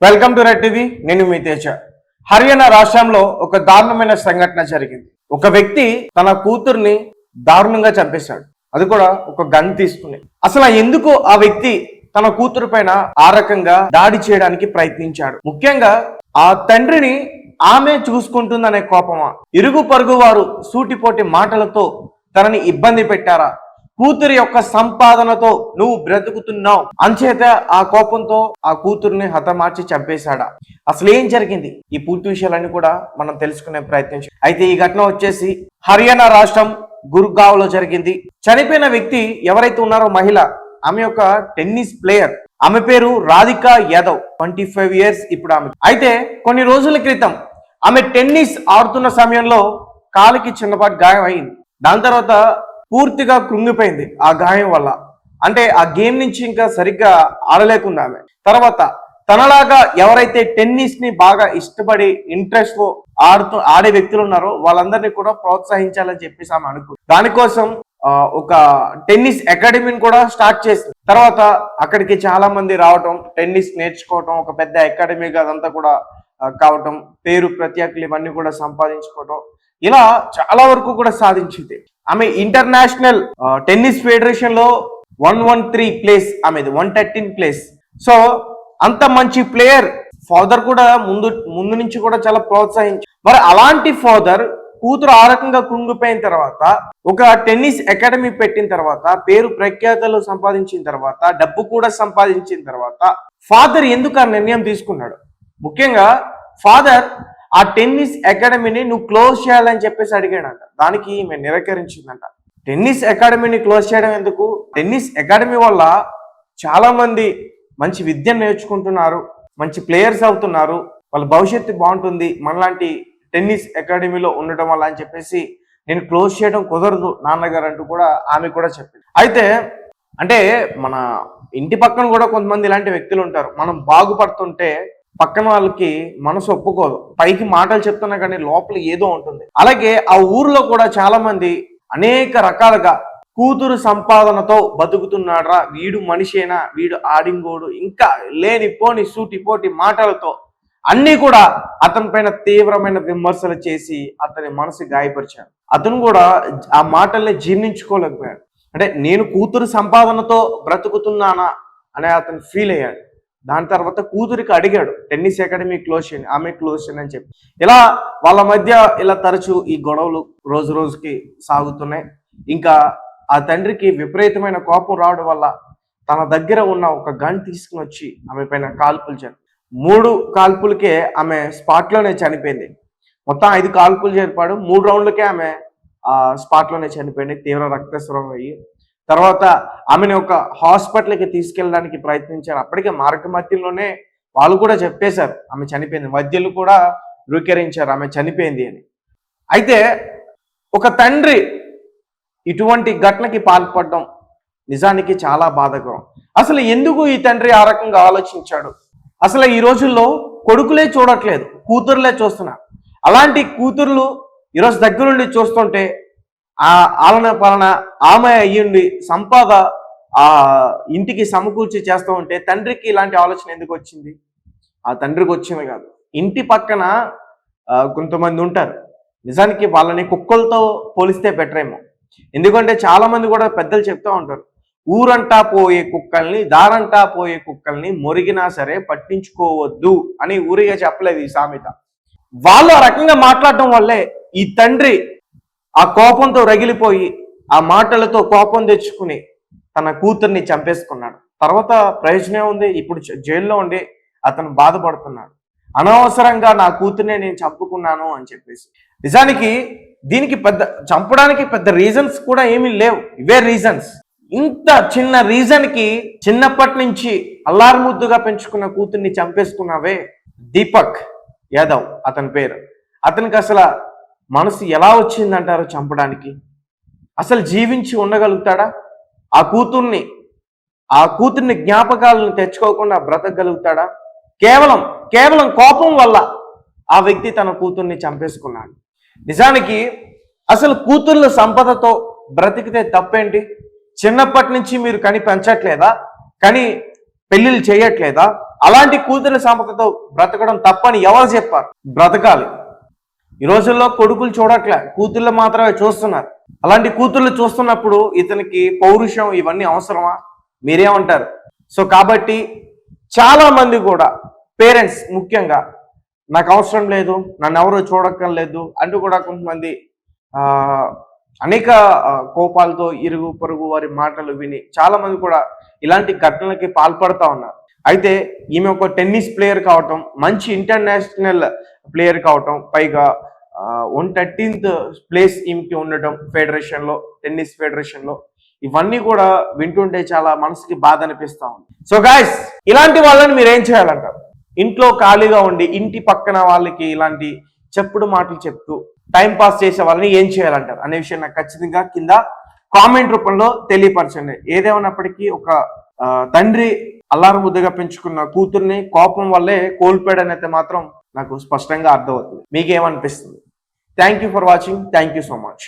Welcome to red TV. నేను మీ తేజ. హర్యానా రాష్ట్రంలో ఒక దారుణమైన సంఘటన జరిగింది. ఒక వ్యక్తి తన కూతుర్ని దారుణంగా చంపేశాడు, అది కూడా ఒక గన్ తీసుకుని. అసలు ఎందుకు ఆ వ్యక్తి తన కూతురు పైన ఆ రకంగా దాడి చేయడానికి ప్రయత్నించాడు? ముఖ్యంగా ఆ తండ్రిని ఆమె చూసుకుంటుందనే కోపమా, ఇరుగు పరుగు వారు సూటిపోటి మాటలతో తనని ఇబ్బంది పెట్టారా, కూతురి యొక్క సంపాదనతో నువ్వు బ్రతుకుతున్నావు అంచేత ఆ కోపంతో ఆ కూతుర్ని హతమార్చి చంపేశాడా? అసలు ఏం జరిగింది? ఈ పూర్తి విషయాలన్నీ కూడా మనం తెలుసుకునే ప్రయత్నించాం. అయితే ఈ ఘటన వచ్చేసి హర్యానా రాష్ట్రం గుర్గావ్ లో జరిగింది. చనిపోయిన వ్యక్తి ఎవరైతే ఉన్నారో మహిళ, ఆమె యొక్క టెన్నిస్ ప్లేయర్. ఆమె పేరు రాధికా యాదవ్. 25 years ఇప్పుడు ఆమె. అయితే కొన్ని రోజుల క్రితం ఆమె టెన్నిస్ ఆడుతున్న సమయంలో కాలికి చిన్నపాటి గాయం అయింది. దాని తర్వాత పూర్తిగా కృంగిపోయింది ఆ గాయం వల్ల. అంటే ఆ గేమ్ నుంచి ఇంకా సరిగ్గా ఆడలేకుండా ఆమె. తర్వాత తనలాగా ఎవరైతే టెన్నిస్ ని బాగా ఇష్టపడి ఇంట్రెస్ట్ ఆడే వ్యక్తులు ఉన్నారో వాళ్ళందరినీ కూడా ప్రోత్సహించాలని చెప్పేసి ఆమె అనుకుంది. దానికోసం ఒక టెన్నిస్ అకాడమీని కూడా స్టార్ట్ చేసింది. తర్వాత అక్కడికి చాలా మంది రావటం, టెన్నిస్ నేర్చుకోవటం, ఒక పెద్ద అకాడమీగా అదంతా కూడా కావటం, పేరు ప్రత్యేకలు ఇవన్నీ కూడా సంపాదించుకోవటం, ఇలా చాలా వరకు కూడా సాధించింది. ఆమె ఇంటర్నేషనల్ టెన్నిస్ ఫెడరేషన్ లో 113 ప్లేస్, ఆమెది 113 ప్లేస్. సో అంత మంచి ప్లేయర్. ఫాదర్ కూడా ముందు నుంచి కూడా చాలా ప్రోత్సహించారు. మరి అలాంటి ఫాదర్ కూతురు ఆ రకంగా కుంగిపోయిన తర్వాత, ఒక టెన్నిస్ అకాడమీ పెట్టిన తర్వాత, పేరు ప్రఖ్యాతలు సంపాదించిన తర్వాత, డబ్బు కూడా సంపాదించిన తర్వాత ఫాదర్ ఎందుకు ఆ నిర్ణయం తీసుకున్నాడు? ముఖ్యంగా ఫాదర్ ఆ టెన్నిస్ అకాడమీని నువ్వు క్లోజ్ చేయాలని చెప్పేసి అడిగాడంట. దానికి ఈమె నిరాకరించిందంట. టెన్నిస్ అకాడమీని క్లోజ్ చేయడం ఎందుకు? టెన్నిస్ అకాడమీ వల్ల చాలా మంది మంచి విద్యను నేర్చుకుంటున్నారు, మంచి ప్లేయర్స్ అవుతున్నారు, వాళ్ళ భవిష్యత్తు బాగుంటుంది మనలాంటి టెన్నిస్ అకాడమీలో ఉండటం వల్ల అని చెప్పేసి నేను క్లోజ్ చేయడం కుదరదు నాన్నగారు అంటూ కూడా ఆమె కూడా చెప్పింది. అయితే అంటే మన ఇంటి పక్కన కూడా కొంతమంది ఇలాంటి వ్యక్తులు ఉంటారు. మనం బాగుపడుతుంటే పక్కన వాళ్ళకి మనసు ఒప్పుకోదు. పైకి మాటలు చెప్తున్నా కానీ లోపల ఏదో ఉంటుంది. అలాగే ఆ ఊర్లో కూడా చాలా మంది అనేక రకాలుగా కూతురు సంపాదనతో బతుకుతున్నాడ్రా, వీడు మనిషేనా, వీడు ఆడింగోడు, ఇంకా లేనిపోని సూటిపోటి మాటలతో అన్ని కూడా అతని పైన తీవ్రమైన విమర్శలు చేసి అతని మనసు గాయపరిచాడు. అతను కూడా ఆ మాటల్ని జీర్ణించుకోలేకపోయాడు. అంటే నేను కూతురు సంపాదనతో బ్రతుకుతున్నానా అనే అతను ఫీల్ అయ్యాడు. దాని తర్వాత కూతురికి అడిగాడు, టెన్నిస్ అకాడమీ క్లోజ్ చేయండి, ఆమె క్లోజ్ చేయండి అని చెప్పి. ఇలా వాళ్ళ మధ్య ఇలా తరచూ ఈ గొడవలు రోజు రోజుకి సాగుతున్నాయి. ఇంకా ఆ తండ్రికి విపరీతమైన కోపం రావడం వల్ల తన దగ్గర ఉన్న ఒక గన్ తీసుకుని వచ్చి ఆమె పైన కాల్పులు జరిపాడు. 3 కాల్పులకే ఆమె స్పాట్లోనే చనిపోయింది. మొత్తం 5 కాల్పులు జరిపాడు. 3 రౌండ్లకే ఆమె స్పాట్లోనే చనిపోయింది, తీవ్ర రక్తస్రావం అయ్యి. తర్వాత ఆమెను ఒక హాస్పిటల్కి తీసుకెళ్ళడానికి ప్రయత్నించారు. అప్పటికే మార్గ మధ్యలోనే వాళ్ళు కూడా చెప్పేశారు ఆమె చనిపోయింది. వైద్యులు కూడా ధృవీకరించారు ఆమె చనిపోయింది అని. అయితే ఒక తండ్రి ఇటువంటి ఘటనకి పాల్పడడం నిజానికి చాలా బాధాకరం. అసలు ఎందుకు ఈ తండ్రి ఆ రకంగా ఆలోచించాడు? అసలు ఈ రోజుల్లో కొడుకులే చూడట్లేదు, కూతురులే చూస్తున్నారు. అలాంటి కూతుర్లు ఈరోజు దగ్గరుండి చూస్తుంటే ఆ ఆలన పాలన ఆమె అయ్యుండి సంపాద ఆ ఇంటికి సమకూర్చి చేస్తూ ఉంటే తండ్రికి ఇలాంటి ఆలోచన ఎందుకు వచ్చింది? ఆ తండ్రికి వచ్చింది కాదు, ఇంటి పక్కన కొంతమంది ఉంటారు. నిజానికి వాళ్ళని కుక్కలతో పోలిస్తే బెటర్ ఏమో. ఎందుకంటే చాలా మంది కూడా పెద్దలు చెప్తూ ఉంటారు, ఊరంటా పోయే కుక్కల్ని, దారంటా పోయే కుక్కల్ని మొరిగినా సరే పట్టించుకోవద్దు అని ఊరిగా చెప్పలేదు ఈ సామెత. వాళ్ళు ఆ రకంగా మాట్లాడటం వల్లే ఈ తండ్రి ఆ కోపంతో రగిలిపోయి ఆ మాటలతో కోపం తెచ్చుకుని తన కూతుర్ని చంపేసుకున్నాడు. తర్వాత ప్రయోజనం ఉంది, ఇప్పుడు జైల్లో ఉండి అతను బాధపడుతున్నాడు. అనవసరంగా నా కూతుర్నే నేను చంపుకున్నాను అని చెప్పేసి. నిజానికి దీనికి చంపడానికి పెద్ద రీజన్స్ కూడా ఏమీ లేవు, ఇవే రీజన్స్. ఇంత చిన్న రీజన్కి చిన్నప్పటి నుంచి అల్లారుముద్దుగా పెంచుకున్న కూతుర్ని చంపేసుకున్నావే. దీపక్ యాదవ్ అతని పేరు. అతనికి అసలు మనసు ఎలా వచ్చిందంటారు చంపడానికి? అసలు జీవించి ఉండగలుగుతాడా? ఆ కూతుర్ని జ్ఞాపకాలను తెచ్చుకోకుండా బ్రతకగలుగుతాడా? కేవలం కోపం వల్ల ఆ వ్యక్తి తన కూతుర్ని చంపేసుకున్నాడు. నిజానికి అసలు కూతుర్ల సంపదతో బ్రతికితే తప్పేంటి? చిన్నప్పటి నుంచి మీరు కని పెంచట్లేదా? కానీ పెళ్లిళ్ళు చేయట్లేదా? అలాంటి కూతుర్ల సాంపత్యతో బ్రతకడం తప్పని ఎవరు చెప్పారు? బ్రతకాలి. ఈ రోజుల్లో కొడుకులు చూడట్లే, కూతుర్లు మాత్రమే చూస్తున్నారు. అలాంటి కూతుర్లు చూస్తున్నప్పుడు ఇతనికి పౌరుషం ఇవన్నీ అవసరమా? మీరేమంటారు? సో కాబట్టి చాలా మంది కూడా పేరెంట్స్ ముఖ్యంగా నాకు అవసరం లేదు, నన్ను ఎవరు చూడక్కర్లేదు అంటూ కూడా కొంతమంది అనేక కోపాలతో ఇరుగు పొరుగు వారి మాటలు విని చాలా మంది కూడా ఇలాంటి ఘటనలకి పాల్పడుతూ ఉన్నారు. అయితే ఈమె ఒక టెన్నిస్ ప్లేయర్ కావటం, మంచి ఇంటర్నేషనల్ ప్లేయర్ కావటం, పైగా 113th ప్లేస్ ఈమెకి ఉండటం ఫెడరేషన్లో, టెన్నిస్ ఫెడరేషన్లో, ఇవన్నీ కూడా వింటుంటే చాలా మనసుకి బాధ అనిపిస్తా ఉంది. సో గైస్, ఇలాంటి వాళ్ళని మీరు ఏం చేయాలంటారు? ఇంట్లో ఖాళీగా ఉండి ఇంటి పక్కన వాళ్ళకి ఇలాంటి చెప్పుడు మాటలు చెప్తూ టైం పాస్ చేసే వాళ్ళని ఏం చేయాలంటారు అనే విషయం నాకు ఖచ్చితంగా కింద కామెంట్ రూపంలో తెలియపరచండి. ఏదేమన్నప్పటికీ ఒక తండ్రి అల్లారు ముద్దుగా పెంచుకున్న కూతుర్ని కోపం వల్లే కోల్పోయాడనైతే మాత్రం నాకు స్పష్టంగా అర్థమవుతుంది. మీకేమనిపిస్తుంది? Thank you for watching. Thank you so much.